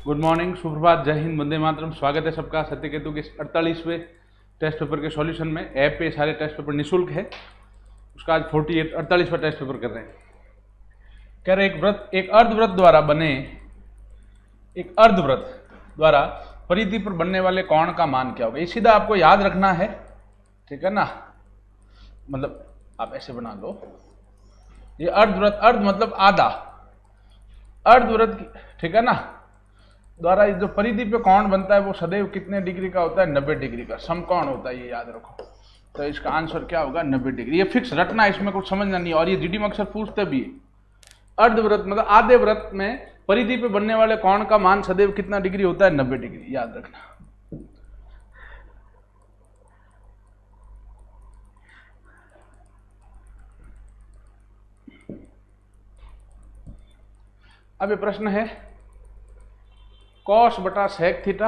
Good morning, सुप्रभात, जय हिंद, वंदे मातरम। स्वागत है सबका सत्य केतु के 48वें टेस्ट पेपर के सॉल्यूशन में। ऐप पे सारे टेस्ट पेपर निःशुल्क है। उसका आज 48वां टेस्ट पेपर कर रहे हैं। कह रहे एक अर्धवृत्त द्वारा परिधि पर बनने वाले कोण का मान क्या होगा। ये सीधा आपको याद रखना है, ठीक है ना। मतलब आप ऐसे बना लो, ये अर्धवृत्त, अर्ध मतलब आधा, अर्धवृत्त, ठीक है ना, द्वारा जो परिधि पे कोण बनता है वो सदैव कितने डिग्री का होता है? 90 डिग्री का समकोण होता है, ये याद रखो। तो इसका आंसर क्या होगा? 90 डिग्री। ये फिक्स रटना, इसमें कुछ समझना नहीं। और ये जीडी में अक्सर पूछते भी है। अर्धवृत्त मतलब आधे वृत्त में परिधि पे बनने वाले कोण का मान सदैव कितना डिग्री होता है? 90 डिग्री, याद रखना। अब ये प्रश्न है कॉस बटा सेक थीटा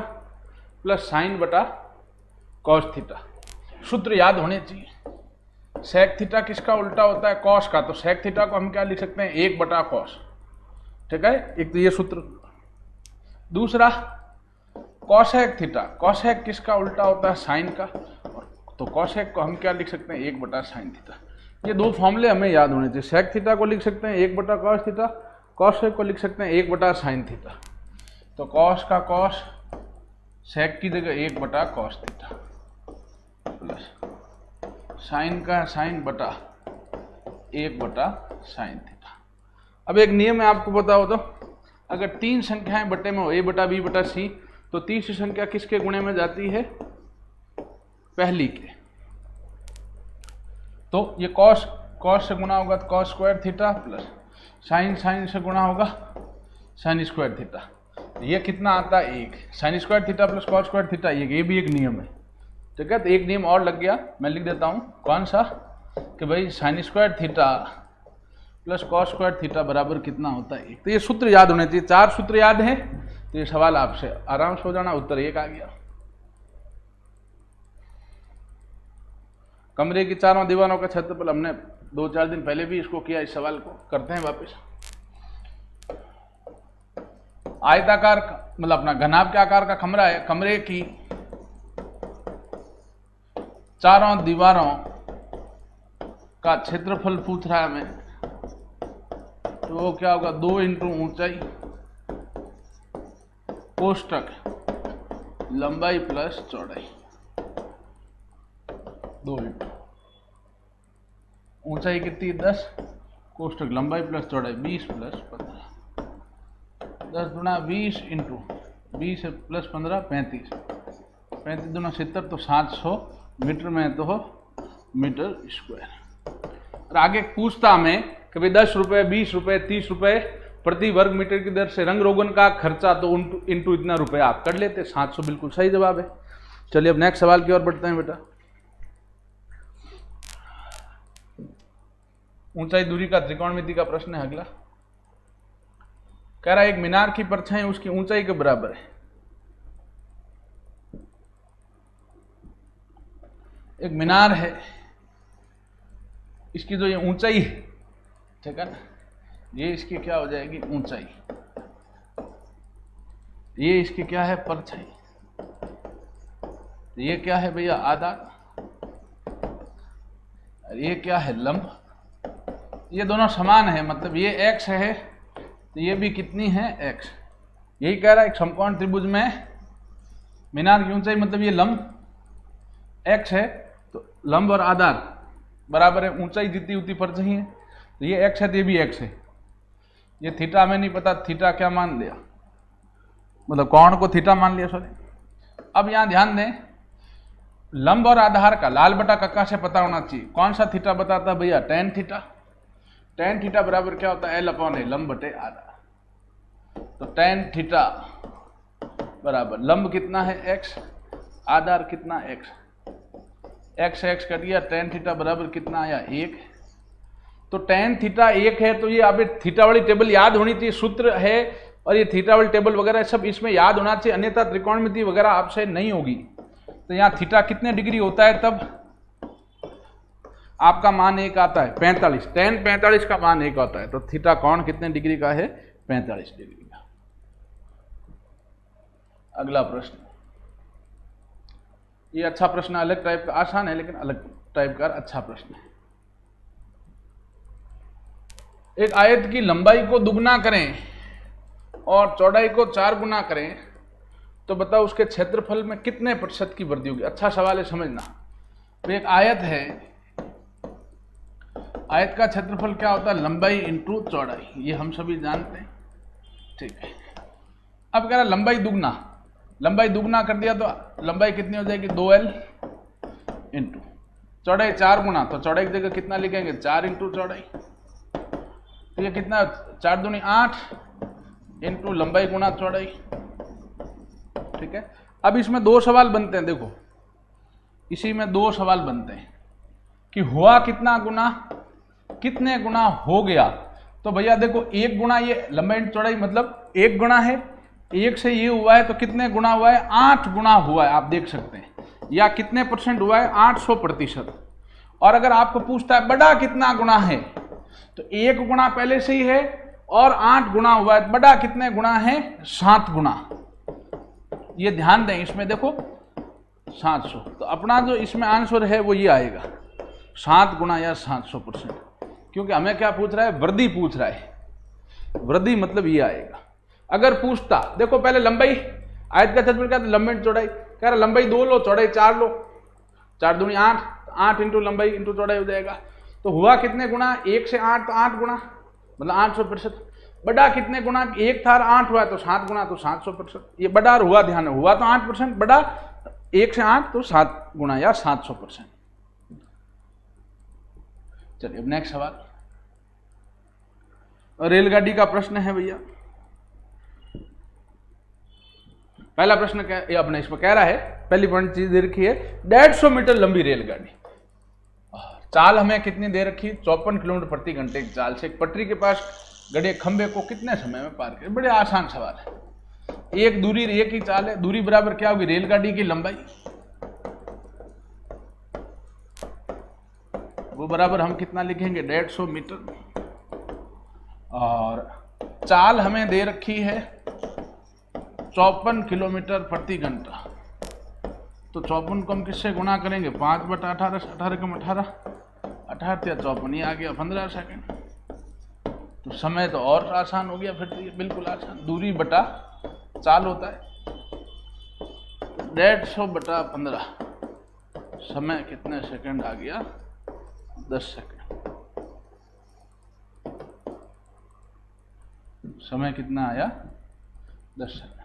प्लस साइन बटा कॉस थीटा। सूत्र याद होने चाहिए। सेक थीटा किसका उल्टा होता है? कॉस का। तो सेक थीटा को हम क्या लिख सकते हैं? 1 बटा कॉस, ठीक है। एक तो ये सूत्र। दूसरा कॉसेक थीटा, कॉसेक किसका उल्टा होता है? साइन का। तो कॉसेक को हम क्या लिख सकते हैं? 1 बटा साइन थीटा। ये दो फॉर्मूले हमें याद होने चाहिए। सेक थीटा को लिख सकते हैं 1 बटा कॉस थीटा, कॉसेक को लिख सकते हैं 1 बटा साइन थीटा। तो कॉस का कॉस, सेक की जगह 1 बटा कॉस थीटा, प्लस साइन का साइन बटा 1 बटा साइन थीटा। अब एक नियम है, आपको पता हो तो, अगर 3 संख्याएं बटे में हो, a बटा b बटा c, तो तीसरी संख्या किसके गुणे में जाती है? पहली के। तो ये कॉस से गुणा होगा तो cos square theta, plus sign से गुणा होगा साइन स्क्वायर थीटा। ये कितना आता है? 1। Sine square theta plus cos square theta, ये भी एक नियम है, ठीक है। तो एक नियम और लग गया, मैं लिख देता हूं। कौन सा? कि भाई sine square theta plus cos square theta बराबर कितना होता है? 1। तो ये सूत्र याद होने चाहिए। 4 सूत्र याद हैं तो ये सवाल आपसे आराम से हो जाना। उत्तर 1 आ गया। कमरे की चारों दीवारों का क्षेत्रफल, हमने 2-4 दिन पहले भी इसको किया। इस सवाल को करते हैं वापस। आयताकार मतलब अपना घनाभ के आकार का कमरा है। कमरे की चारों दीवारों का क्षेत्रफल पूछ रहा है हमें, तो वो क्या होगा? 2 इंटू ऊंचाई कोष्टक लंबाई प्लस चौड़ाई। 2 इंटू ऊंचाई कितनी? 10, कोष्टक लंबाई प्लस चौड़ाई 20 प्लस 15। 10 गुना 20 इंटू 20 प्लस 15 35, 35 दूना 70, तो 700 मीटर में तो मीटर स्क्वायर। और आगे पूछता हमें कि भाई 10 रुपये, 20 रुपये, 30 रुपये प्रति वर्ग मीटर की दर से रंग रोगन का खर्चा, तो इंटू इतना रुपये आप कर लेते। 700 बिल्कुल सही जवाब है। चलिए अब नेक्स्ट सवाल की ओर बढ़ते हैं बेटा। ऊंचाई दूरी का त्रिकोणमिति का प्रश्न है अगला। कह रहा है एक मीनार की परछाई उसकी ऊंचाई के बराबर है। एक मीनार है, इसकी जो ये ऊंचाई है, ठीक है ना, ये इसकी क्या हो जाएगी? ऊंचाई। ये इसकी क्या है? परछाई। ये क्या है भैया? आधार। ये क्या है? लंब। ये दोनों समान है, मतलब ये x है तो ये भी कितनी है? x। यही कह रहा है एक समकोण त्रिभुज में मीनार की ऊंचाई मतलब ये लंब x है, तो लंब और आधार बराबर है। ऊंचाई जितनी उतनी परछाई है, तो ये x है तो ये भी x है। ये थीटा हमें नहीं पता, थीटा क्या मान लिया? मतलब कोण को थीटा मान लिया, सॉरी। अब यहां ध्यान दें, लंब और आधार का लाल बटा कक्का से पता होना चाहिए। कौन सा थीटा बताता है भैया? Tan theta. टेन थीटा बराबर क्या होता है? L/A, लंब बटे आधार। तो टेन थीटा बराबर लंब कितना है? x, आधार कितना? x कर दिया। टेन थीटा बराबर कितना आया? 1। तो टेन थीटा 1 है, तो ये अब थीटा वाली टेबल याद होनी चाहिए। सूत्र है और ये थीटा वाली टेबल वगैरह सब इसमें याद होना चाहिए, अन्यथा त्रिकोणमिति वगैरह आपसे नहीं होगी। तो यहाँ थीटा कितने डिग्री होता है? तब आपका मान 1 आता है। 45, टेन 45 का मान 1 आता है। तो थीटा कोण कितने डिग्री का है? 45 डिग्री का। अगला प्रश्न, ये अच्छा प्रश्न, अलग टाइप का, आसान है लेकिन अलग टाइप का अच्छा प्रश्न है। एक आयत की लंबाई को दुगना करें और चौड़ाई को 4 गुना करें तो बताओ उसके क्षेत्रफल में कितने प्रतिशत की वृद्धि होगी। अच्छा सवाल है, समझना। तो एक आयत है, आयत का क्षेत्रफल क्या होता है, लंबाई इंटू चौड़ाई, ये हम सभी जानते हैं, ठीक है। अब कह रहा लंबाई दुगना, लंबाई दुगना कर दिया तो लंबाई कितनी हो जाएगी 2l इंटू चौड़ाई 4 गुना, तो चौड़ाई की जगह कितना लिखेंगे 4 इंटू चौड़ाई, तो ये कितना 4 दूनी 8 इंटू लंबाई गुना चौड़ाई, ठीक है। अब इसमें 2 सवाल बनते हैं, देखो इसी में 2 सवाल बनते हैं कि हुआ कितना गुना, कितने गुना हो गया। तो भैया देखो 1 गुना ये लंबाई चौड़ाई मतलब 1 गुना है, 1 से ये हुआ है तो कितने गुना हुआ है 8 गुना हुआ है, आप देख सकते हैं, या कितने परसेंट हुआ है 800%। और अगर आपको पूछता है बड़ा कितना गुना है तो 1 गुना पहले से ही है और 8 गुना हुआ है, बड़ा कितने गुना है 7 गुना। ये ध्यान दें, इसमें देखो 700, तो अपना जो इसमें आंसर है वो ये आएगा 7 गुना या 700%, क्योंकि हमें क्या पूछ रहा है, वृद्धि पूछ रहा है, वृद्धि मतलब ये आएगा। अगर पूछता, देखो पहले लंबाई, आयत का क्षेत्रफल क्या था, लंबाई चौड़ाई, कह रहा लंबाई 2 लो चौड़ाई 4 लो, 4 दूनी 8, 8 इंटू लंबाई इंटू चौड़ाई हो जाएगा। तो हुआ कितने गुना, 1 से 8 तो 8 गुना मतलब 800%। बड़ा कितने गुना, 1 था 8 हुआ तो 7 गुना तो 700%। ये बड़ा और हुआ ध्यान है, हुआ तो 8%, बड़ा 1 से 8 तो 7 गुना या 700%। चलिए अब नेक्स्ट सवाल, रेलगाड़ी का प्रश्न है भैया। पहला प्रश्न क्या ये अपने इसमें कह रहा है, पहली पॉइंट चीज दे रखी है 150 मीटर लंबी रेलगाड़ी, चाल हमें कितनी दे रखी, 54 किलोमीटर प्रति घंटे की चाल से एक पटरी के पास गड़े खंबे को कितने समय में पार करे। बड़े आसान सवाल है, एक दूरी एक ही चाल है, दूरी बराबर क्या होगी रेलगाड़ी की लंबाई, वो बराबर हम कितना लिखेंगे 150 मीटर, और चाल हमें दे रखी है 54 किलोमीटर प्रति घंटा, तो 54 को हम किससे गुणा करेंगे 5/18, 18 कम 18, 18 या 54, ये आ गया 15 सेकंड। तो समय तो और आसान हो गया, फिर तो ये बिल्कुल आसान, दूरी बटा चाल होता है, 150/15, समय कितने सेकंड आ गया 10 सेकंड। समय कितना आया 10 सेकंड।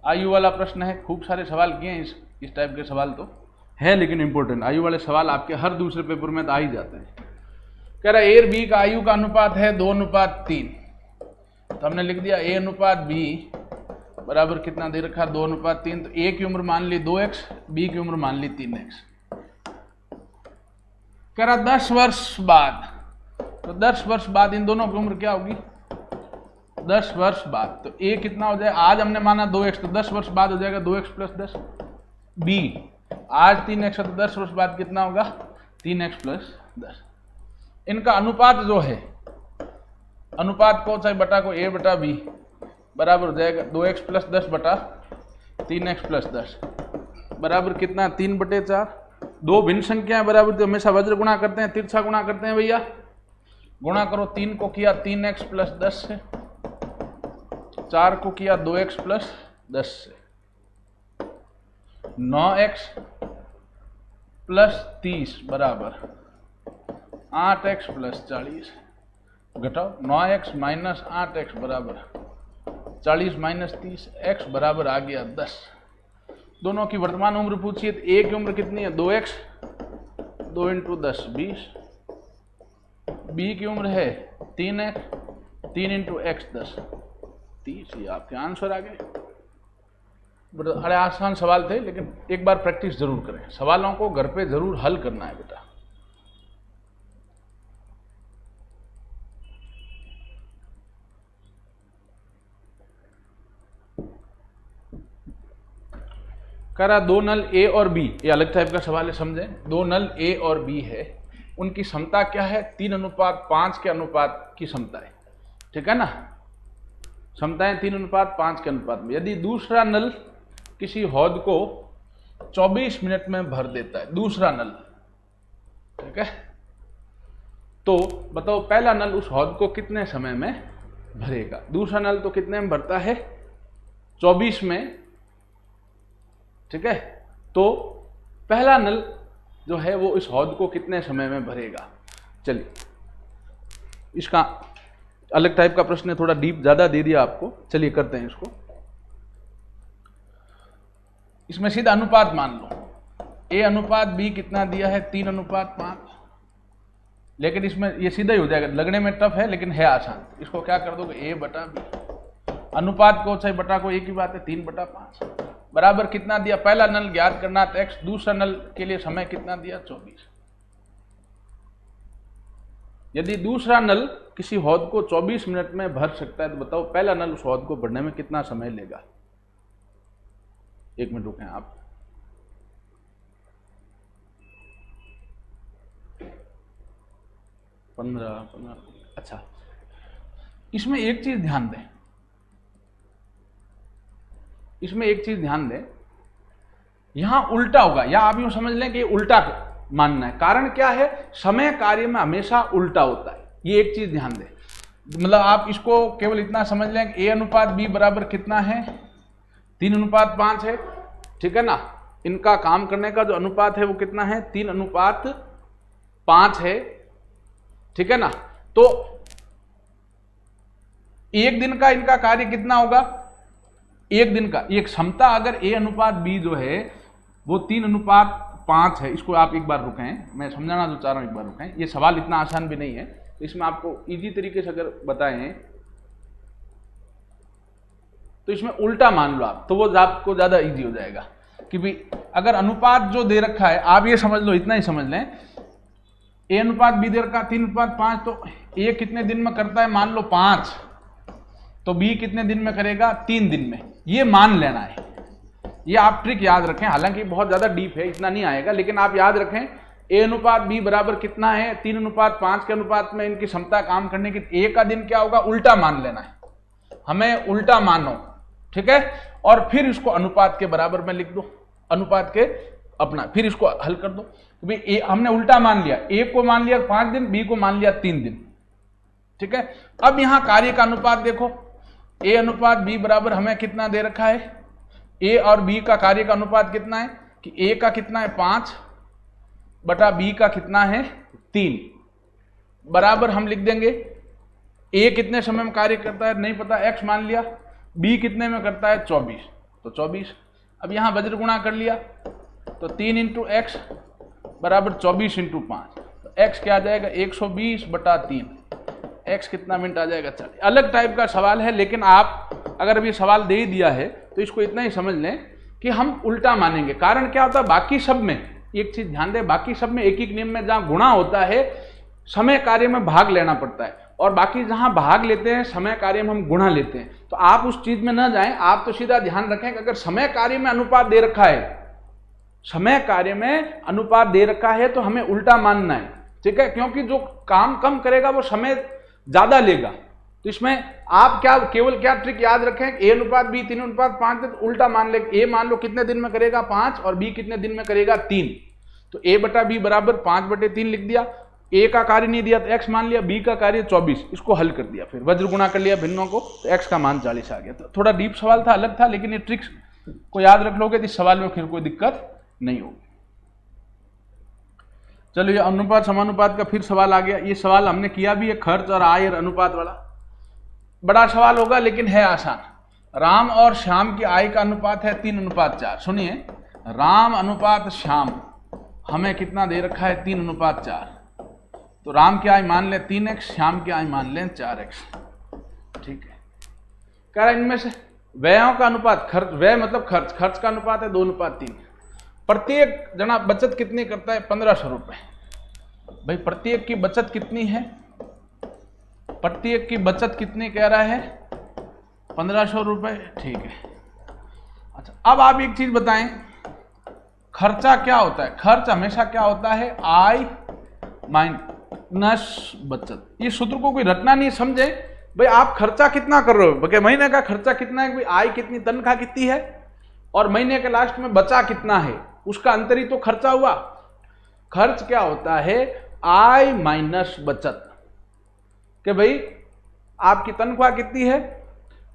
आयु वाला प्रश्न है, खूब सारे सवाल किए हैं, इस टाइप के सवाल तो है लेकिन इंपॉर्टेंट, आयु वाले सवाल आपके हर दूसरे पेपर में तो आ ही जाते हैं। कह रहा ए और बी का आयु का अनुपात है 2:3, तो हमने लिख दिया A/B बराबर कितना दे रखा 2:3, तो ए की उम्र मान ली 2x, बी की उम्र मान ली 3x। कह रहा 10 वर्ष बाद, तो 10 वर्ष बाद इन दोनों की उम्र क्या होगी 10 वर्ष बाद, तो ए कितना हो जाएगा, आज हमने माना 2x, तो 10 वर्ष बाद हो जाएगा 2x + 10। बी आज 3x है तो 10 वर्ष बाद कितना होगा 3x + 10। इनका अनुपात जो है, अनुपात को चाहे बटा को A/B बराबर हो जाएगा 2x + 10 बटा 3x + 10 बराबर कितना 3/4। दो भिन्न संख्याएं बराबर तो हमेशा वज्र गुणा करते हैं, तिरछा गुणा करते हैं भैया, गुणा करो 3 को किया 3x + 10 से, 4 को किया 2x + 10 से, 9x + 30 बराबर 8x + 40, घटाओ 9x - 8x बराबर 40 - 30, x बराबर आ गया 10। दोनों की वर्तमान उम्र पूछिए तो ए की उम्र कितनी है 2x, 2 × 10 20, बी की उम्र है 3x, 3 × x 10 30, ये आपके आंसर आ गए। बड़े आसान सवाल थे लेकिन एक बार प्रैक्टिस जरूर करें, सवालों को घर पे जरूर हल करना है बेटा। कह रहा 2 नल ए और बी, ये अलग टाइप का सवाल है, समझें। 2 नल ए और बी है, उनकी क्षमता क्या है 3:5 के अनुपात की क्षमता है, ठीक है ना। क्षमताएं 3:5 के अनुपात में। यदि दूसरा नल किसी हौद को 24 मिनट में भर देता है, दूसरा नल, ठीक है, तो बताओ पहला नल उस हौद को कितने समय में भरेगा। दूसरा नल तो कितने में भरता है, 24 में, ठीक है, तो पहला नल जो है वो इस हौद को कितने समय में भरेगा। चलिए इसका अलग टाइप का प्रश्न है, थोड़ा डीप ज्यादा दे दिया आपको, चलिए करते हैं इसको। इसमें सीधा अनुपात मान लो, ए अनुपात बी कितना दिया है, 3:5, लेकिन इसमें ये सीधा ही हो जाएगा, लगने में टफ है लेकिन है आसान। इसको क्या कर दोगे, ए बटा बी, अनुपात को चाहे बटा को एक ही बात है, 3/5 बराबर कितना दिया, पहला नल ज्ञात करना था x, दूसरा नल के लिए समय कितना दिया, 24। यदि दूसरा नल किसी हौद को 24 मिनट में भर सकता है तो बताओ पहला नल उस हौद को भरने में कितना समय लेगा। 1 मिनट रुकें आप। पंद्रह। अच्छा, इसमें एक चीज ध्यान दें, इसमें एक चीज ध्यान दें, यहां उल्टा होगा, या आप यूं समझ लें कि उल्टा मानना है। कारण क्या है, समय कार्य में हमेशा उल्टा होता है, ये एक चीज ध्यान दें। मतलब आप इसको केवल इतना समझ लें कि ए अनुपात बी बराबर कितना है, 3:5 है, ठीक है ना। इनका काम करने का जो अनुपात है वो कितना है, 3:5 है, ठीक है ना। तो एक दिन का इनका कार्य कितना होगा, एक दिन का, ये क्षमता अगर ए अनुपात बी जो है वो 3:5 है, इसको आप एक बार रुकें, मैं समझाना जो चाह रहा हूं एक बार रुकें, ये सवाल इतना आसान भी नहीं है, तो इसमें आपको इजी तरीके से अगर बताएं तो इसमें उल्टा मान लो आप, तो वो आपको ज्यादा इजी हो जाएगा। कि भाई अगर अनुपात जो दे रखा है, आप ये समझ लो, इतना ही समझ लें, ए अनुपात बी दे रखा 3:5, तो ए कितने दिन में करता है, मान लो 5, तो बी कितने दिन में करेगा, 3 दिन में, ये मान लेना है। ये आप ट्रिक याद रखें, हालांकि बहुत ज्यादा डीप है, इतना नहीं आएगा, लेकिन आप याद रखें ए अनुपात बी बराबर कितना है, 3:5 के अनुपात में इनकी क्षमता काम करने की, ए का दिन क्या होगा, उल्टा मान लेना है, हमें उल्टा मानो, ठीक है। और फिर इसको अनुपात के बराबर में लिख दो, अनुपात के अपना, फिर इसको हल कर दो। भाई ए हमने उल्टा मान लिया, ए को मान लिया 5 दिन, बी को मान लिया 3 दिन, ठीक है। अब यहां कार्य का अनुपात देखो, ए अनुपात बी बराबर हमें कितना दे रखा है, ए और बी का कार्य का अनुपात कितना है, कि ए का कितना है 5 बटा बी का कितना है 3, बराबर हम लिख देंगे ए कितने समय में कार्य करता है नहीं पता, x मान लिया, बी कितने में करता है 24, तो 24। अब यहां वज्र गुणा कर लिया, तो 3 × x बराबर 24 × 5, तो x क्या आ जाएगा 120/3, x कितना मिनट आ जाएगा 40। अलग टाइप का सवाल है, लेकिन आप अगर अभी सवाल दे ही दिया है तो इसको इतना ही समझ लें कि हम उल्टा मानेंगे। कारण क्या होता है, बाकी सब में एक चीज ध्यान दें, बाकी सब में एक एक नियम में जहां गुणा होता है समय कार्य में भाग लेना पड़ता है, और बाकी जहां भाग लेते हैं समय कार्य में हम गुणा लेते हैं। तो आप उस चीज में ना जाएं, आप तो सीधा ध्यान रखें कि अगर समय कार्य में अनुपात दे रखा है, समय कार्य में अनुपात दे रखा है तो हमें उल्टा मानना है, ठीक है, क्योंकि जो काम कम करेगा वो समय ज्यादा लेगा। तो इसमें आप क्या केवल क्या ट्रिक याद रखें, ए अनुपात बी 3:5 है, तो उल्टा मान ले, ए मान लो कितने दिन में करेगा 5 और बी कितने दिन में करेगा 3, तो ए बटा बी बराबर 5/3 लिख दिया। ए का कार्य नहीं दिया तो x मान लिया, बी का कार्य 24, इसको हल कर दिया, फिर वज्र गुणा कर लिया भिन्नों को, तो x का मान 40 आ गया। तो थोड़ा डीप सवाल था, अलग था, लेकिन ये ट्रिक्स को याद रख लोगे तो इस सवाल में फिर कोई दिक्कत नहीं होगी। चलो ये अनुपात समानुपात का फिर सवाल आ गया। ये सवाल हमने किया भी है, खर्च और आय और अनुपात वाला, बड़ा सवाल होगा लेकिन है आसान। राम और श्याम की आय का अनुपात है 3:4। सुनिए, राम अनुपात श्याम हमें कितना दे रखा है 3:4, तो राम की आय मान लें 3x, श्याम की आय मान लें 4x, ठीक है। कह रहा इनमें से व्ययों का अनुपात, खर्च, व्यय मतलब खर्च, खर्च का अनुपात है 2:3। प्रत्येक जना बचत कितनी करता है 1500 रुपए। भाई प्रत्येक की बचत कितनी है, प्रत्येक की बचत कितनी कह रहा है 1500 रुपए, ठीक है। अच्छा, अब आप एक चीज बताएं, खर्चा क्या होता है, खर्च हमेशा क्या होता है, आय माइनस बचत। ये सूत्र को कोई रटना नहीं, समझे, भाई आप खर्चा कितना कर रहे हो, महीने का खर्चा कितना है, भाई आय कितनी, तनख्वाह कितनी है, और महीने के लास्ट में बचा कितना है, उसका अंतर ही तो खर्चा हुआ। खर्च क्या होता है, आय माइनस बचत, कि भाई आपकी तनख्वाह कितनी है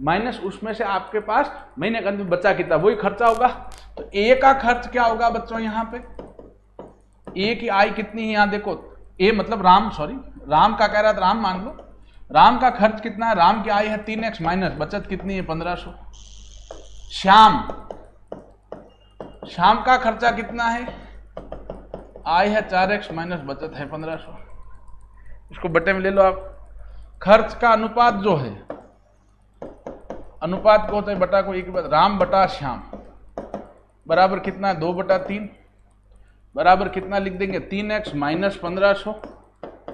माइनस उसमें से आपके पास महीने के अंत में बचा कितना, वही खर्चा होगा। तो ए का खर्च क्या होगा बच्चों, यहां पे ए की आय कितनी है, यहां देखो ए मतलब राम, सॉरी राम का कह रहा था, राम मान लो, राम का खर्च कितना है, राम की आय है 3x माइनस बचत कितनी है 1500। श्याम का खर्चा कितना है, आय है 4x माइनस बचत है 1500, इसको बटे में ले लो आप। खर्च का अनुपात जो है, अनुपात को होता है बटा को एक, राम बटा श्याम बराबर कितना है 2/3 बराबर कितना लिख देंगे 3x माइनस 1500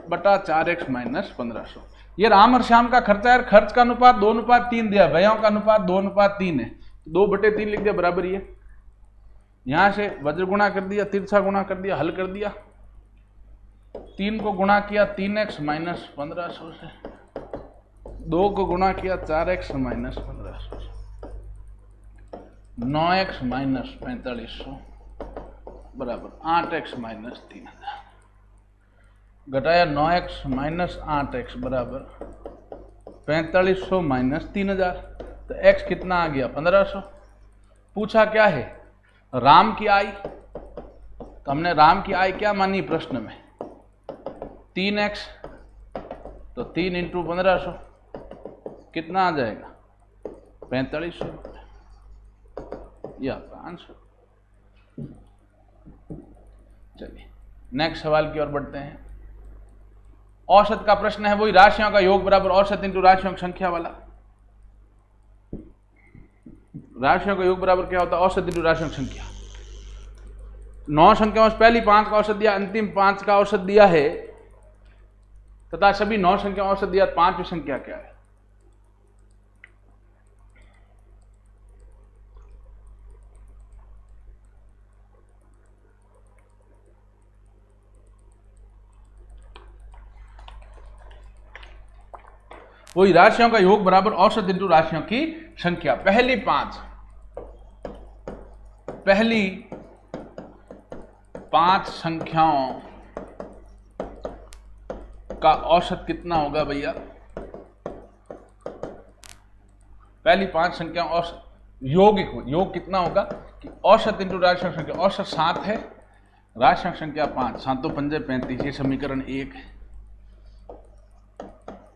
बटा 4x माइनस 1500। ये राम और श्याम का खर्चा है, खर्च का अनुपात 2:3 दिया, व्ययों का अनुपात 2:3 है, 2/3 लिख दिया बराबर ये। यहां से वज्र गुणा कर दिया, तिरछा गुणा कर दिया, हल कर दिया, 3 को गुणा किया 3x माइनस 1500 से, 2 को गुणा किया 4x माइनस 1500 से, 9x माइनस 4500 बराबर 8x माइनस 3000, घटाया 9x माइनस 8x बराबर 4500 माइनस 3000, तो x कितना आ गया 1500। पूछा क्या है, राम की आय, तो हमने राम की आय क्या मानी प्रश्न में 3x, तो 3 इंटू 1500 कितना आ जाएगा 4500 रुपये, यह आपका आंसर। चलिए नेक्स्ट सवाल की ओर बढ़ते हैं। औसत का प्रश्न है, वही राशियों का योग बराबर औसत इंटू राशियों की संख्या वाला। राशियों का योग बराबर क्या होता है, औसत इंटू राशियों की संख्या। 9 संख्याओं से पहली 5 का औसत दिया, अंतिम 5 का औसत दिया है, तथा सभी 9 संख्याओं औसत दिया, 5वीं संख्या क्या है। वही राशियों का योग बराबर औसत इंटू राशियों की संख्या। पहली 5 संख्याओं का औसत कितना होगा भैया, पहली 5 संख्याओं औसत योग कितना होगा कि औसत इंटू राशियों की संख्या। औसत 7 है, राशियों की संख्या 5, 7 तो 5 35, ये समीकरण 1 है।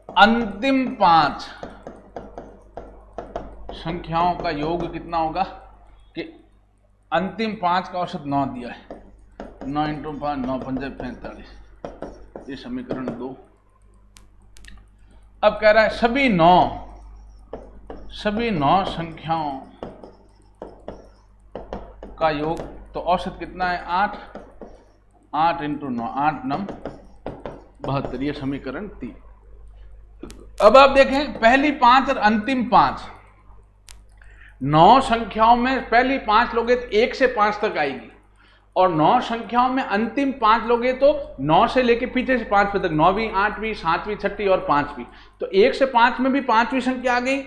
अंतिम 5 संख्याओं का योग कितना होगा कि अंतिम 5 का औसत 9 दिया है, 9 इंटू 5 9 5 45, ये समीकरण 2। अब कह रहा है सभी 9 संख्याओं का योग, तो औसत कितना है 8 इंटू 9 8 9 72, ये समीकरण 3। अब आप देखें पहली 5 और अंतिम 5, 9 संख्याओं में पहली 5 लोगे तो 1 से 5 तक आएगी, और 9 संख्याओं में अंतिम 5 लोगे तो 9 से लेके पीछे से 5 तक, 9वीं 8वीं 7वीं 6वीं और 5वीं, तो 1 से 5 में भी 5वीं संख्या आ गई,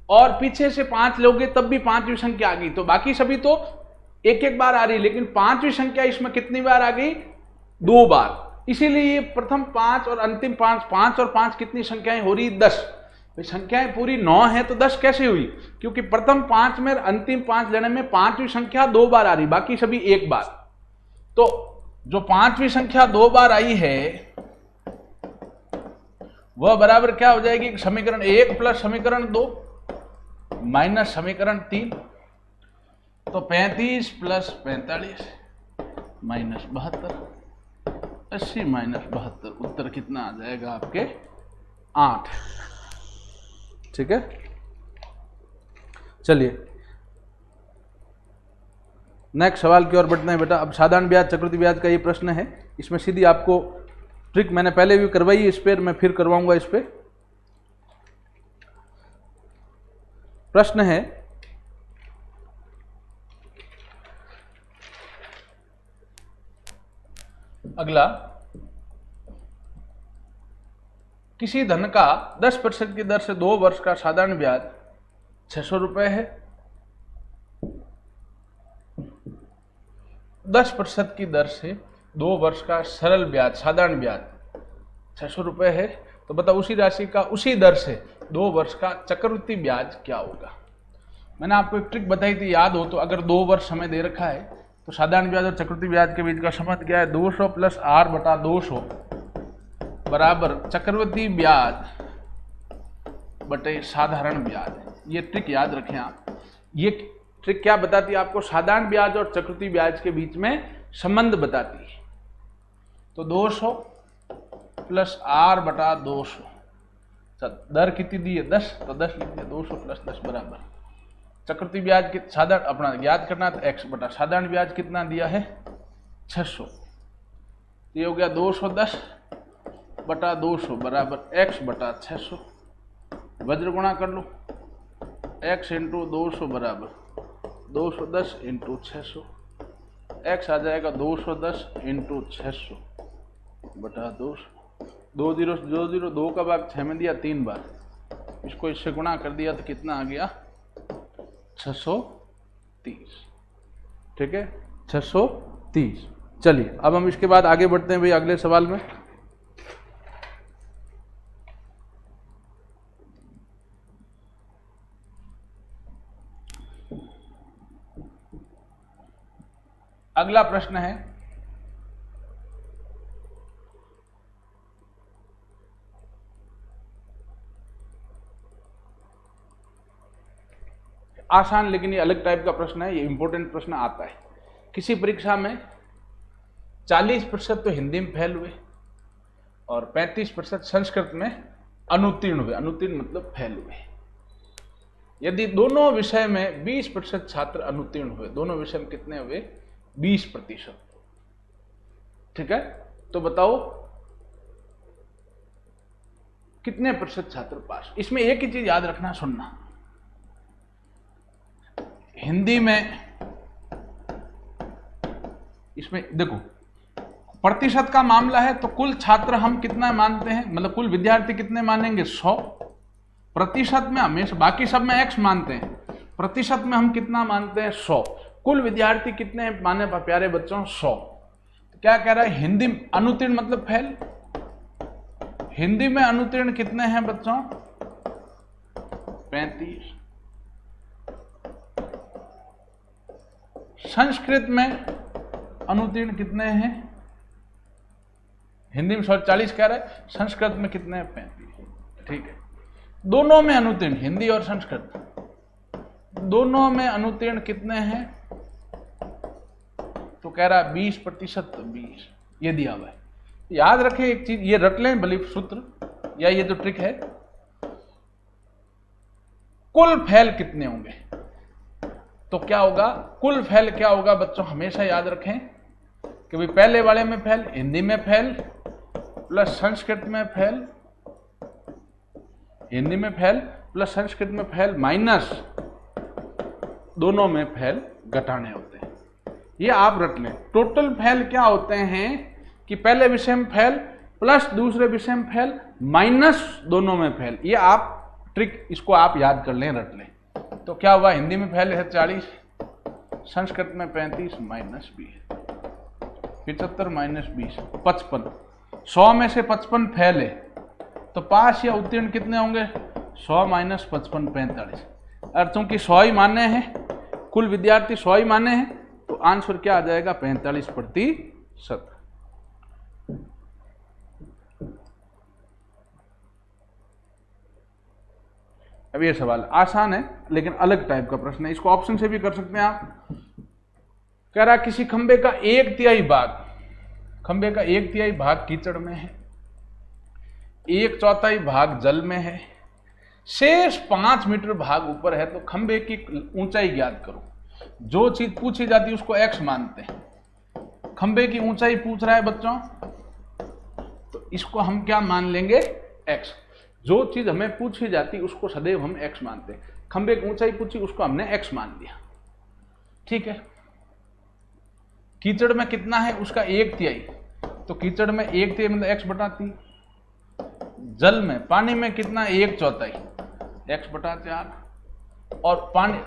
और पीछे से 5 लोगे तब भी 5वीं संख्या आ गई। तो बाकी सभी तो एक एक बार आ रही, लेकिन 5वीं संख्या इसमें कितनी बार आ गई, 2 बार। इसीलिए प्रथम 5 और अंतिम 5 और 5 कितनी संख्याएं हो रही, 10। संख्याएं पूरी 9 है तो 10 कैसे हुई, क्योंकि प्रथम 5 में अंतिम 5 लेने में 5वीं संख्या 2 बार आ रही, बाकी सभी 1 बार। तो जो 5वीं संख्या 2 बार आई है वह बराबर क्या हो जाएगी, समीकरण 1 प्लस समीकरण 2 माइनस समीकरण 3, तो 35 प्लस 45 माइनस 72, 80 माइनस 72, उत्तर कितना आ जाएगा आपके 8। ठीक है, चलिए नेक्स्ट सवाल की ओर बढ़ते हैं बेटा। अब साधारण ब्याज चक्रवृद्धि ब्याज का ये प्रश्न है, इसमें सीधी आपको ट्रिक मैंने पहले भी करवाई, इस पर मैं फिर करवाऊंगा। इस पे प्रश्न है, अगला किसी धन का 10% की दर से 2 वर्ष का साधारण ब्याज 600 रुपये है, 10% की दर से 2 वर्ष का सरल ब्याज साधारण ब्याज 600 रुपये है, तो बताओ उसी राशि का उसी दर से 2 वर्ष का चक्रवृद्धि ब्याज क्या होगा। मैंने आपको एक ट्रिक बताई थी, याद हो तो, अगर 2 वर्ष समय दे रखा है तो साधारण ब्याज और चक्रवृद्धि ब्याज के बीच का संबंध क्या है, 200 प्लस R बटा 200 बराबर चक्रवृद्धि ब्याज बटे साधारण ब्याज। ये ट्रिक याद रखें आप। ये ट्रिक क्या बताती है आपको, साधारण ब्याज और चक्रवृद्धि ब्याज के बीच में संबंध बताती है। तो 200 प्लस R बटा 200, दर कितनी दी है 10, तो 10 लिख दिया, 200 प्लस 10 बराबर चक्रवृद्धि ब्याज के साधारण अपना याद करना तो x बटा साधारण ब्याज कितना दिया है 600, ये हो गया 210 बटा 200 बराबर x बटा 600, वज्र गुणा कर लो, x इंटू 200 बराबर 210 इंटू 600, x आ जाएगा 210 इंटू 600 बटा 200, 2 0 2 0 2 का भाग 6 में दिया 3 बार, इसको इससे गुणा कर दिया तो कितना आ गया 630। ठीक है 630। चलिए अब हम इसके बाद आगे बढ़ते हैं भाई अगले सवाल में। अगला प्रश्न है, आसान लेकिन ये अलग टाइप का प्रश्न है, ये इंपॉर्टेंट प्रश्न आता है। किसी परीक्षा में 40% तो हिंदी में फेल हुए और 35% संस्कृत में अनुत्तीर्ण हुए। अनुत्तीर्ण मतलब फेल हुए। यदि दोनों विषय में 20% छात्र अनुत्तीर्ण हुए, दोनों विषय में कितने हुए 20%, ठीक है, तो बताओ कितने प्रतिशत छात्र पास। इसमें एक ही चीज याद रखना, सुनना, हिंदी में इसमें देखो प्रतिशत का मामला है तो कुल छात्र हम कितना मानते हैं, मतलब कुल विद्यार्थी कितने मानेंगे 100। प्रतिशत में हमेशा, बाकी सब में x मानते हैं, प्रतिशत में हम कितना मानते हैं 100। कुल विद्यार्थी कितने माने प्यारे बच्चों 100। तो क्या कह रहा है, हिंदी अनुत्तीर्ण मतलब फेल, हिंदी में अनुत्तीर्ण कितने हैं बच्चों 35। संस्कृत में अनुत्तीर्ण कितने हैं, हिंदी में 40 कह रहा है, संस्कृत में कितने हैं 35। ठीक है, दोनों में अनुत्तीर्ण, हिंदी और संस्कृत दोनों में अनुत्तीर्ण कितने हैं, तो कह रहा है 20%, तो 20 ये दिया हुआ है। याद रखें एक चीज, ये रट लें बलिफ सूत्र या ये जो ट्रिक है, कुल फेल कितने होंगे, तो क्या होगा कुल फेल क्या होगा बच्चों, हमेशा याद रखें कि भाई पहले वाले में फेल, हिंदी में फेल प्लस संस्कृत में फेल, हिंदी में फेल प्लस संस्कृत में फेल माइनस दोनों में फेल घटाने होते हैं। ये आप रट लें। टोटल फेल क्या होते हैं कि पहले विषय में फेल प्लस दूसरे विषय में फेल माइनस दोनों में फेल। ये आप ट्रिक, इसको आप याद कर लें, रट लें। तो क्या हुआ, हिंदी में फेल है 40, संस्कृत में 35 माइनस 20, 75 माइनस 20 55। 100 में से 55 फेल है तो पास या उत्तीर्ण कितने होंगे 100 माइनस 55 45। और चूंकि 100 ही माने हैं, कुल विद्यार्थी 100 ही माने हैं, तो आंसर क्या आ जाएगा 45%। अब ये सवाल आसान है लेकिन अलग टाइप का प्रश्न है, इसको ऑप्शन से भी कर सकते हैं आप। कह रहा किसी खंबे का 1/3 भाग, खंबे का 1/3 भाग कीचड़ में है, 1/4 भाग जल में है, शेष 5 मीटर भाग ऊपर है, तो खंबे की ऊंचाई ज्ञात करो। जो चीज पूछी जाती है उसको x मानते हैं। खंबे की ऊंचाई पूछ रहा है बच्चों, तो इसको हम क्या मान लेंगे x। जो चीज हमें पूछी जाती उसको सदैव हम x मानते हैं। खंबे की ऊंचाई पूछी, उसको हमने x मान लिया, ठीक है। कीचड़ में कितना है, उसका 1/3, तो कीचड़ में 1/3 मतलब x बटा 3। जल में, पानी में कितना, 1/4 x/4, और पानी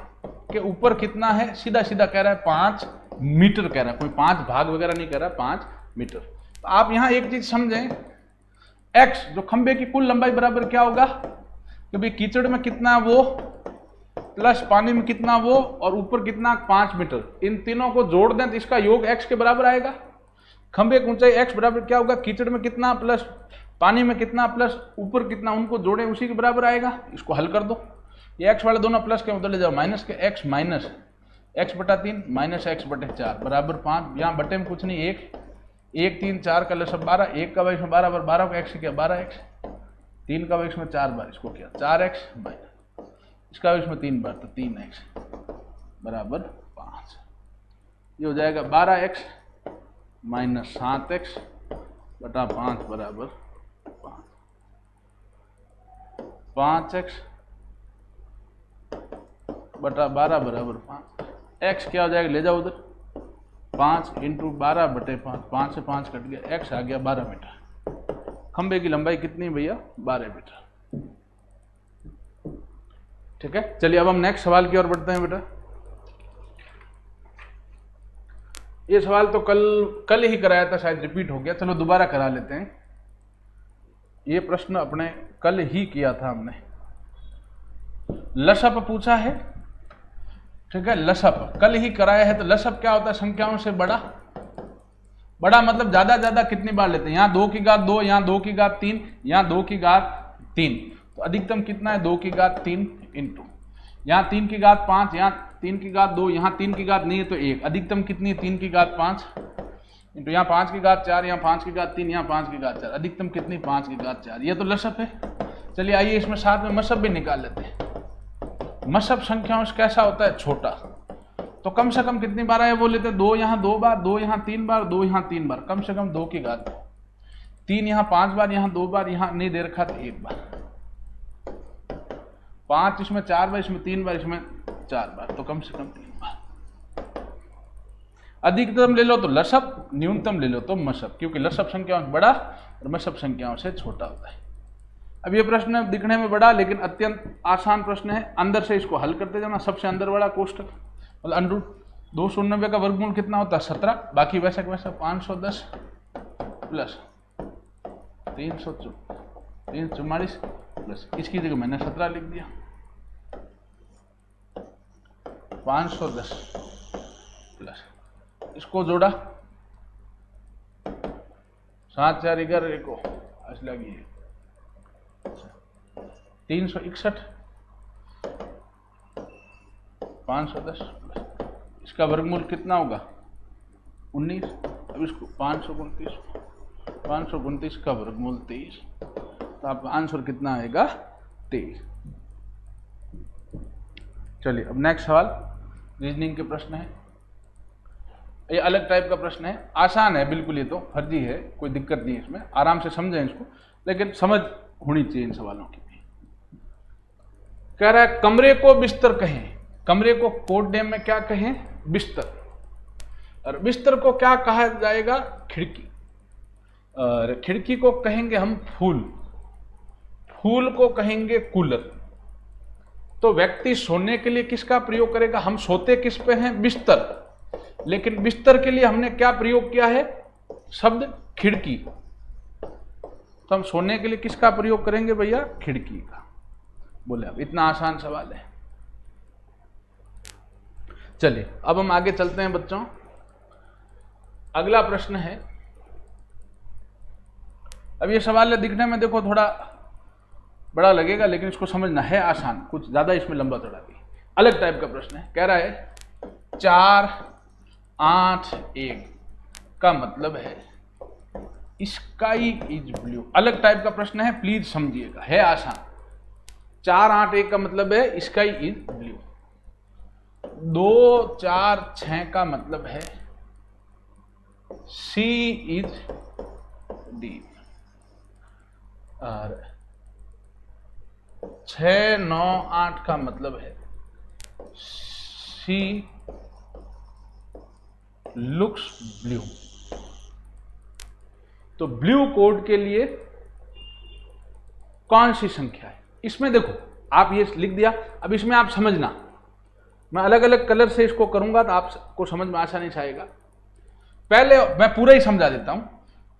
के ऊपर कितना है, सीधा सीधा कह रहा है 5 मीटर कह रहा है, कोई 5 भाग वगैरह नहीं कह रहा है, 5 मीटर। तो आप यहां एक चीज समझें, x जो खंबे की कुल लंबाई बराबर क्या होगा, क्योंकि कीचड़ में कितना वो प्लस पानी में कितना वो और ऊपर कितना 5 मीटर, इन तीनों को जोड़ दें तो इसका योग x के बराबर आएगा। खंबे की ऊंचाई x बराबर क्या होगा, कीचड़ में कितना प्लस पानी में कितना प्लस ऊपर कितना, उनको जोड़ें उसी के बराबर आएगा। इसको हल कर दो, ये x वाले दोनों प्लस के उधर ले जाओ, माइनस के x minus x/3 minus x/4 बराबर 5। यहाँ बटे में कुछ नहीं, 1 3 4 का लसब 12, 1 का वैश में 12 बार 12 को x किया 12x, 3 का वैश में 4 बार इसको किया 4x माइनस इसका वैश में 3 बार तो 3x बराबर 5। ये हो जाएगा 12x माइनस 7x बटा 5 बराबर 5x बटा 12 बराबर 5। x क्या हो जाएगा, ले जाओ उधर, 5 इंटू 12 बटे 5, 5 से 5 कट गया, x आ गया 12 मीटर। खंबे की लंबाई कितनी भैया, 12 मीटर। ठीक है, चलिए अब हम नेक्स्ट सवाल की ओर बढ़ते हैं बेटा। ये सवाल तो कल ही कराया था, शायद रिपीट हो गया, चलो दोबारा करा लेते हैं। ये प्रश्न अपने कल ही किया था हमने, लसप पूछा है, ठीक है, लसप कल ही कराया है। तो लसप क्या होता है, संख्याओं से बड़ा, बड़ा मतलब ज्यादा ज्यादा कितनी बार लेते हैं, यहाँ 2 की घात 2, यहाँ 2 की घात 3, यहाँ 2 की घात 3, तो अधिकतम कितना है 2 की घात 3 इंटू यहाँ 3 की घात 5, यहाँ 3 की घात 2, यहाँ 3 की घात नहीं है तो 1, अधिकतम कितनी है 3 की घात 5 इंटू यहाँ 5 की घात 4, यहाँ 5 की घात 3, यहाँ 5 की घात 4, अधिकतम कितनी 5 की घात 4। ये तो लसप है। चलिए आइए इसमें साथ में मसब भी निकाल लेते हैं। मसब संख्याओं से कैसा होता है, छोटा, तो कम से कम कितनी बार आए वो लेते हैं, 2 यहाँ 2 बार, 2 यहाँ 3 बार, 2 यहाँ 3 बार, कम से कम 2 की घात 3, यहाँ 5 बार, यहाँ 2 बार, यहाँ नहीं दे रखा तो 1 बार, 5 इसमें 4 बार, इसमें 3 बार, इसमें 4 बार, तो कम से कम 3 बार। अधिकतम ले लो तो लसप, न्यूनतम ले लो तो मसब, क्योंकि लसप संख्याओं से बड़ा और मसब संख्याओं से छोटा होता है। अब ये प्रश्न दिखने में बड़ा लेकिन अत्यंत आसान प्रश्न है। अंदर से इसको हल करते जाना, सबसे अंदर वाला कोष्टक, मतलब अंडर 290 का वर्गमूल कितना होता है 17, बाकी वैसे वैसे 510 प्लस 344 प्लस, इसकी जगह मैंने 17 लिख दिया, 510 प्लस इसको जोड़ा 7 4 11 को आज लगी 361 510 प्लस इसका वर्गमूल कितना होगा 19। अब इसको 529 का वर्गमूल 23, तो आपका आंसर कितना आएगा 23। चलिए अब नेक्स्ट सवाल रीजनिंग के प्रश्न है। ये अलग टाइप का प्रश्न है, आसान है बिल्कुल, ये तो फर्जी है, कोई दिक्कत नहीं है इसमें, आराम से समझें इसको, लेकिन समझ होनी चाहिए इन सवालों की भी। कह रहा है कमरे को बिस्तर कहें, कमरे को कोड नेम में क्या कहें, बिस्तर, और बिस्तर को क्या कहा जाएगा, खिड़की, और खिड़की को कहेंगे हम फूल, फूल को कहेंगे कूलर। तो व्यक्ति सोने के लिए किसका प्रयोग करेगा, हम सोते किस पे हैं, बिस्तर, लेकिन बिस्तर के लिए हमने क्या प्रयोग किया है, शब्द खिड़की, तो हम सोने के लिए किसका प्रयोग करेंगे भैया, खिड़की का। बोले अब इतना आसान सवाल है। चलिए अब हम आगे चलते हैं बच्चों। अगला प्रश्न है, अब ये सवाल दिखने में देखो थोड़ा बड़ा लगेगा, लेकिन इसको समझना है आसान, कुछ ज्यादा इसमें लंबा चौड़ा भी, अलग टाइप का प्रश्न है। कह रहा है 4 8 1 का मतलब है स्काई इज ब्लू। अलग टाइप का प्रश्न है, प्लीज समझिएगा, है आसान। 4 8 1 का मतलब है स्काई इज ब्लू। 2 4 6 का मतलब है सी इज डीप, और 6 9 8 का मतलब है सी लुक्स ब्लू। तो ब्लू कोड के लिए कौन सी संख्या है। इसमें देखो आप ये लिख दिया, अब इसमें आप समझना, मैं अलग अलग कलर से इसको करूंगा तो आपको समझ में आसानी से आएगा। पहले मैं पूरा ही समझा देता हूं।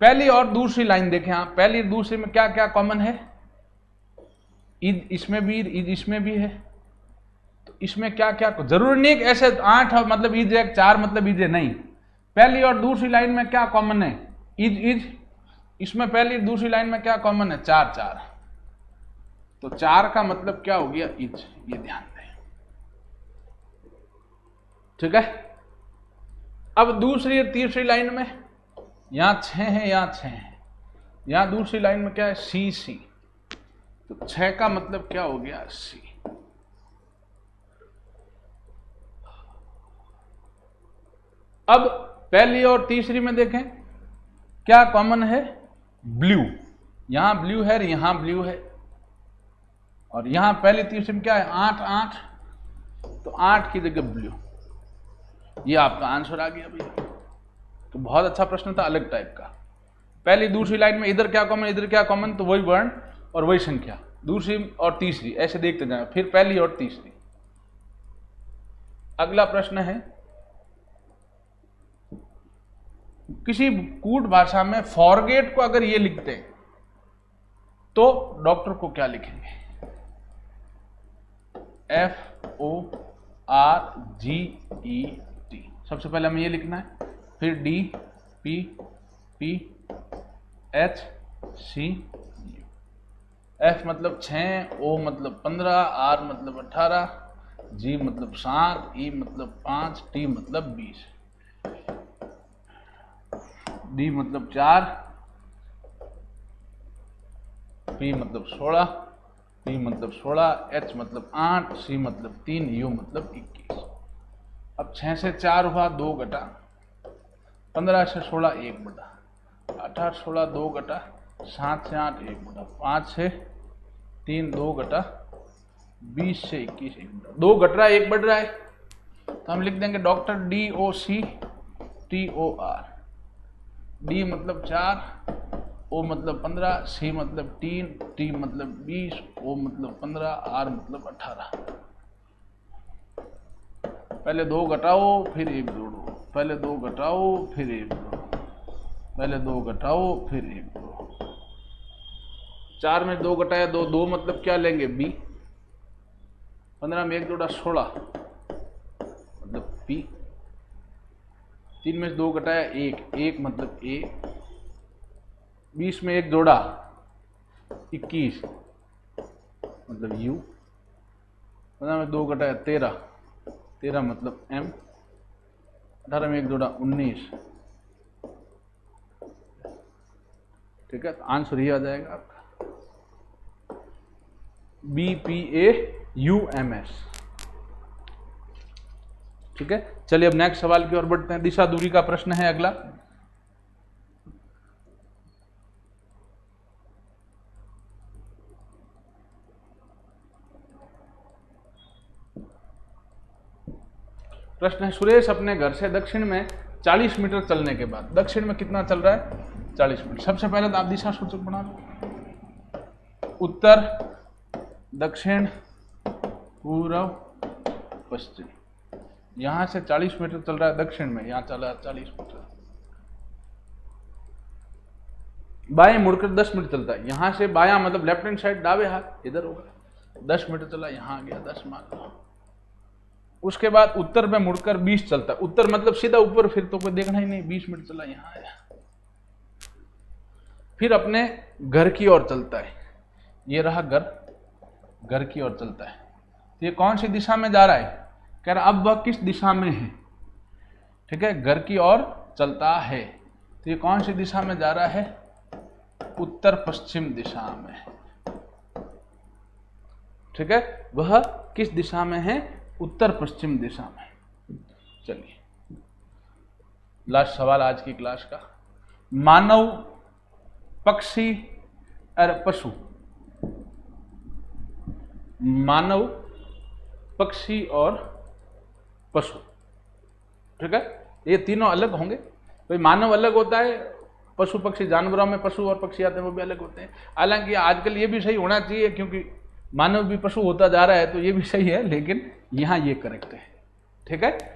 पहली और दूसरी लाइन देखें आप, पहली और दूसरी में क्या क्या कॉमन है, ईद इसमें भी, ईद इसमें भी है, तो इसमें क्या क्या, जरूरी नहीं कि ऐसे 8 मतलब ईद है, 4 मतलब ईद है, नहीं। पहली और दूसरी लाइन में क्या कॉमन है, ईद ईद, इसमें पहली और दूसरी लाइन में क्या कॉमन है, 4 4, तो 4 का मतलब क्या हो गया, ईद, ये ध्यान दें, ठीक है। अब दूसरी और तीसरी लाइन में यहां 6 है, यहां 6 है, यहां दूसरी लाइन में क्या है, सी सी, तो 6 का मतलब क्या हो गया, सी। अब पहली और तीसरी में देखें क्या कॉमन है, ब्लू, यहां ब्लू है, यहां ब्लू है, और यहां पहली तीसरी में क्या है, 8 8, तो 8 की जगह ब्लू, ये आपका आंसर आ गया भैया। तो बहुत अच्छा प्रश्न था, अलग टाइप का। पहली दूसरी लाइन में इधर क्या कॉमन, इधर क्या कॉमन, तो वही वर्ण और वही संख्या, दूसरी और तीसरी ऐसे देखते जाए, फिर पहली और तीसरी। अगला प्रश्न है, किसी कूट भाषा में फॉरगेट को अगर ये लिखते हैं तो डॉक्टर को क्या लिखेंगे, FORGET, सबसे पहले हमें ये लिखना है, फिर DPPHCU, F मतलब 6, O मतलब 15, R मतलब 18, G मतलब 7, E मतलब 5, T मतलब 20, D मतलब 4, P मतलब 16, P मतलब 16, H मतलब 8, C मतलब 3, U मतलब 21। अब 6 से 4 हुआ 2 घटा, 15 से 16 1 बटा, 18 16 2 घटा, 7 से 8 1 बटा, 5 से 3 2 घटा, 20 से 21 1 बटा, 2 घट रहा है 1 बढ़ रहा है, तो हम लिख देंगे डॉक्टर DOCTOR, D मतलब 4, O मतलब 15, C मतलब 3, T मतलब 20, O मतलब 15, R मतलब 18। पहले 2 घटाओ फिर 1 जोड़ो, पहले 2 घटाओ फिर 1 जोड़ो, पहले 2 घटाओ फिर 1 जोड़ो, 4 में 2 घटाया 2, 2 मतलब क्या लेंगे, B, 15 में 1 जोड़ा 16 मतलब P, 3 में 2 घटाया 1, 1 मतलब A, 20 में 1 जोड़ा 21 मतलब U, 15 में 2 घटाया 13, 13 मतलब M, 18 में 1 जोड़ा 19, ठीक है। तो आंसर ये आ जाएगा आपका BPAUMS, ठीक है। चलिए अब नेक्स्ट सवाल की ओर बढ़ते हैं। दिशा दूरी का प्रश्न है अगला। प्रश्न है, सुरेश अपने घर से दक्षिण में 40 मीटर चलने के बाद, दक्षिण में कितना चल रहा है, 40 मीटर। सबसे पहले तो आप दिशा सूचक बना लो, उत्तर दक्षिण पूर्व पश्चिम, यहां से 40 मीटर चल रहा है दक्षिण में, यहां चल रहा है 40 मीटर, बाएं मुड़कर 10 मीटर चलता है, यहां से बायां मतलब लेफ्ट हैंड साइड, दावे हाथ इधर होगा, 10 मीटर चला, यहां आ गया 10 मान लो। उसके बाद उत्तर में मुड़कर 20 चलता है, उत्तर मतलब सीधा ऊपर, फिर तो कोई देखना ही नहीं, 20 मीटर चला, यहां आया। फिर अपने घर की ओर चलता है, ये रहा घर, घर की ओर चलता है। तो ये कौन सी दिशा में जा रहा है, कह रहा अब वह किस दिशा में है, ठीक है, घर की ओर चलता है, तो ये कौन सी दिशा में जा रहा है, उत्तर पश्चिम दिशा में, ठीक है। वह किस दिशा में है, उत्तर पश्चिम दिशा में। चलिए लास्ट सवाल आज की क्लास का, मानव, पक्षी और पशु, मानव, पक्षी और पशु, ठीक है। ये तीनों अलग होंगे, भाई मानव अलग होता है, पशु पक्षी जानवरों में पशु और पक्षी आते हैं वो भी अलग होते हैं। हालांकि आजकल ये भी सही होना चाहिए क्योंकि मानव भी पशु होता जा रहा है, तो ये भी सही है, लेकिन यहाँ ये करेक्ट है। ठीक है।